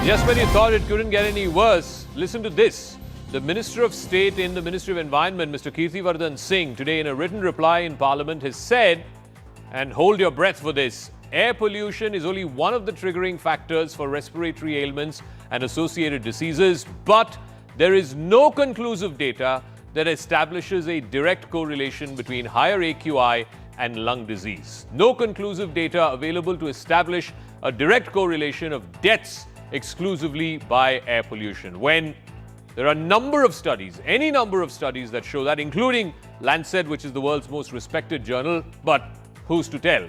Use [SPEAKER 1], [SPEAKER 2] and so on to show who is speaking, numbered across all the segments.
[SPEAKER 1] Just when you thought it couldn't get any worse, listen to this. The Minister of State in the Ministry of Environment, Mr. Kirti Vardhan Singh, today in a written reply in Parliament has said, and hold your breath for this, air pollution is only one of the triggering factors for respiratory ailments and associated diseases, but there is no conclusive data that establishes a direct correlation between higher AQI and lung disease. No conclusive data available to establish a direct correlation of deaths exclusively by air pollution. When there are a number of studies, any number of studies that show that, including Lancet, which is the world's most respected journal, but who's to tell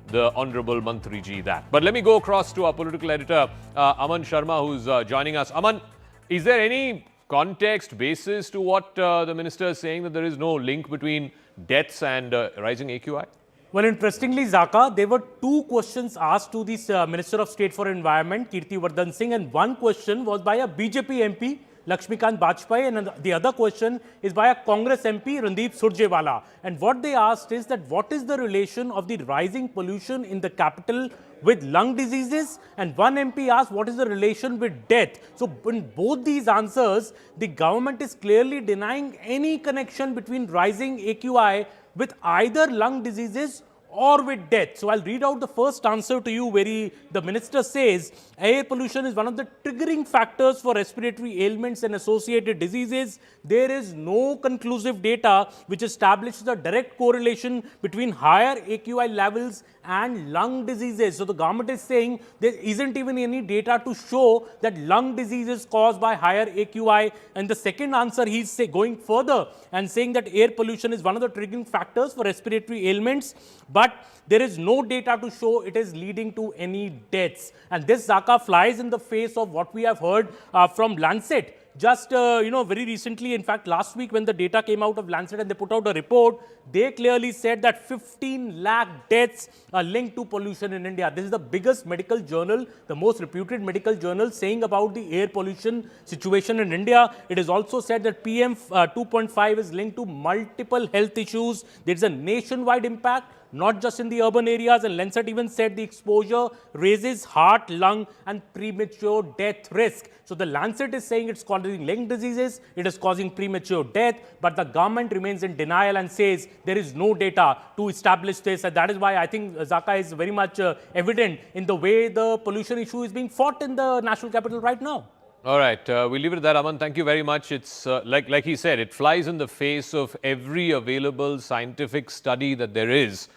[SPEAKER 1] the Honorable Mantri ji that? But let me go across to our political editor, Aman Sharma, who's joining us. Aman, is there any context, basis to what the minister is saying, that there is no link between deaths and rising AQI?
[SPEAKER 2] Well, interestingly, Zaka, there were two questions asked to the Minister of State for Environment, Kirti Vardhan Singh, and one question was by a BJP MP, Lakshmikant Bajpai, and the other question is by a Congress MP, Randeep Surjewala. And what they asked is that what is the relation of the rising pollution in the capital with lung diseases, and one MP asked what is the relation with death. So in both these answers, the government is clearly denying any connection between rising AQI with either lung diseases or with death. So I'll read out the first answer to you where the minister says, air pollution is one of the triggering factors for respiratory ailments and associated diseases. There is no conclusive data which establishes a direct correlation between higher AQI levels and lung diseases. So the government is saying there isn't even any data to show that lung disease is caused by higher AQI. And the second answer, he's going further and saying that air pollution is one of the triggering factors for respiratory ailments, but there is no data to show it is leading to any deaths. And this, Zaka, flies in the face of what we have heard from Lancet. Just, very recently, in fact, last week when the data came out of Lancet and they put out a report, they clearly said that 15 lakh deaths are linked to pollution in India. This is the biggest medical journal, the most reputed medical journal saying about the air pollution situation in India. It is also said that PM 2.5 is linked to multiple health issues. There is a nationwide impact, not just in the urban areas, and Lancet even said the exposure raises heart, lung and premature death risk. So the Lancet is saying it's causing lung diseases, it is causing premature death, but the government remains in denial and says there is no data to establish this. And that is why I think Zaka is very much evident in the way the pollution issue is being fought in the national capital right now.
[SPEAKER 1] All right, we'll leave it at that, Aman. Thank you very much. It's like he said, it flies in the face of every available scientific study that there is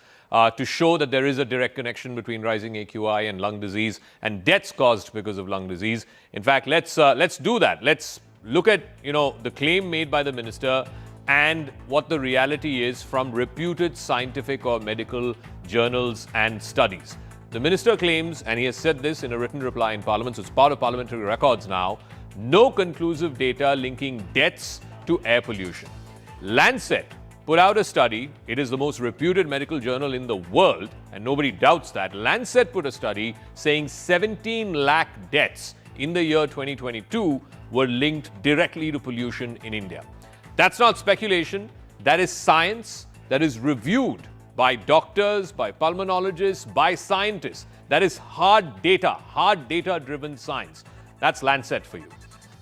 [SPEAKER 1] to show that there is a direct connection between rising AQI and lung disease and deaths caused because of lung disease. In fact, let's do that. Let's look at the claim made by the minister and what the reality is from reputed scientific or medical journals and studies. The minister claims, and he has said this in a written reply in Parliament, so it's part of parliamentary records now, no conclusive data linking deaths to air pollution. Lancet put out a study. It is the most reputed medical journal in the world, and nobody doubts that. Lancet put a study saying 17 lakh deaths in the year 2022 were linked directly to pollution in India. That's not speculation. That is science that is reviewed by doctors, by pulmonologists, by scientists. That is hard data-driven science. That's Lancet for you.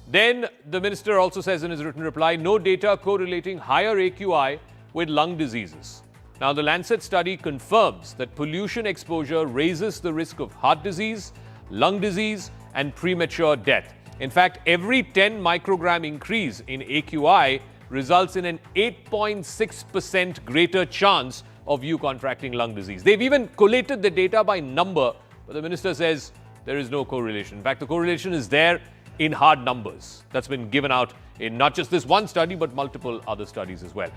[SPEAKER 1] Then the minister also says in his written reply, no data correlating higher AQI with lung diseases. Now, the Lancet study confirms that pollution exposure raises the risk of heart disease, lung disease, and premature death. In fact, every 10 microgram increase in AQI results in an 8.6% greater chance of you contracting lung disease. They've even collated the data by number, but the minister says there is no correlation. In fact, the correlation is there in hard numbers. That's been given out in not just this one study, but multiple other studies as well.